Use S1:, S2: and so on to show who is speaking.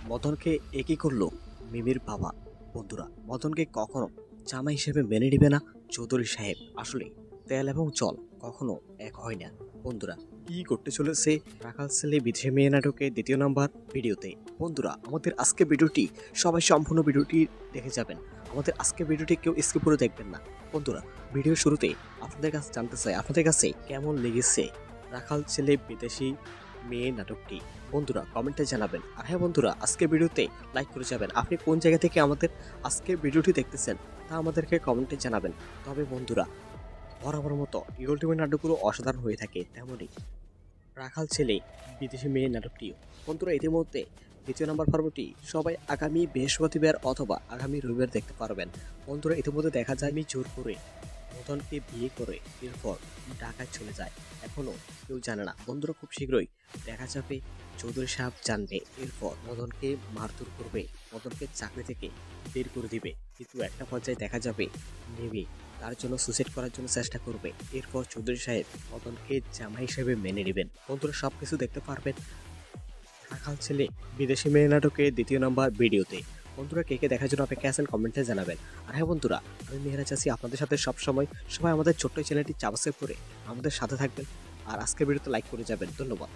S1: মদনকে একই করলো মিমির বাবা। বন্ধুরা, মদনকে কখনো জামাই হিসেবে মেনে নিবে না চৌধুরী সাহেব। আসলে তেল এবং জল কখনো এক হয় না। বন্ধুরা, কি করতে চলেছে রাখাল ছেলে বিধে মেয়ে নাটকে দ্বিতীয় নাম্বার ভিডিওতে। বন্ধুরা, আমাদের আজকে ভিডিওটি সবাই সম্পূর্ণ ভিডিওটি দেখে যাবেন। আমাদের আজকে ভিডিওটি কেউ স্কিপ করে দেখবেন না। বন্ধুরা, ভিডিও শুরুতে আপনাদের কাছে জানতে চাই আপনাদের কাছে কেমন লেগেছে রাখাল ছেলে বিদেশি মেয়ে নাটকটি। বন্ধুরা, কমেন্টে জানাবেন। আর হ্যাঁ বন্ধুরা, আজকে ভিডিওতে লাইক করে যাবেন। আপনি কোন জায়গা থেকে আমাদের আজকে ভিডিওটি দেখতেছেন তা আমাদেরকে কমেন্টে জানাবেন। তবে বন্ধুরা, বরাবর মতো ইগল টিভি নাটকগুলো অসাধারণ হয়ে থাকে, তেমনই রাখাল ছেলে বিদেশি মেয়ে নাটকটিও। বন্ধুরা, ইতিমধ্যে দ্বিতীয় নম্বর পর্বটি সবাই আগামী বৃহস্পতিবার অথবা আগামী রবিবার দেখতে পারবেন। বন্ধুরা, ইতিমধ্যে দেখা যায় আমি জোর করে মদনকে বিয়ে করে এরপর ঢাকায় চলে যায়। এখনো কেউ জানে না। বন্ধুরা, খুব শীঘ্রই দেখা যাবে চৌধুরী সাহেব জানবে, এরপর মদনকে মারধর করবে, মদনকে চাকরি থেকে বের করে দিবে। কিন্তু একটা পর্যায়ে দেখা যাবে নেবে তার জন্য সুসাইড করার জন্য চেষ্টা করবে। এরপর চৌধুরী সাহেব মদনকে জামাই হিসেবে মেনে নেবেন। বন্ধুরা, সবকিছু দেখতে পারবেন রাখাল ছেলে বিদেশি মেয়ে নাটকের দ্বিতীয় নাম্বার ভিডিওতে। বন্ধুরা, কে কে দেখার জন্য অপেক্ষা আছেন কমেন্টে জানাবেন। আর হ্যাঁ বন্ধুরা, আমি মেহরাজ আছি আপনাদের সাথে সবসময়। সবাই আমাদের ছোট্ট চ্যানেলটি সাবস্ক্রাইব করে আমাদের সাথে থাকবেন। আর আজকের ভিডিওতে লাইক করে যাবেন। ধন্যবাদ।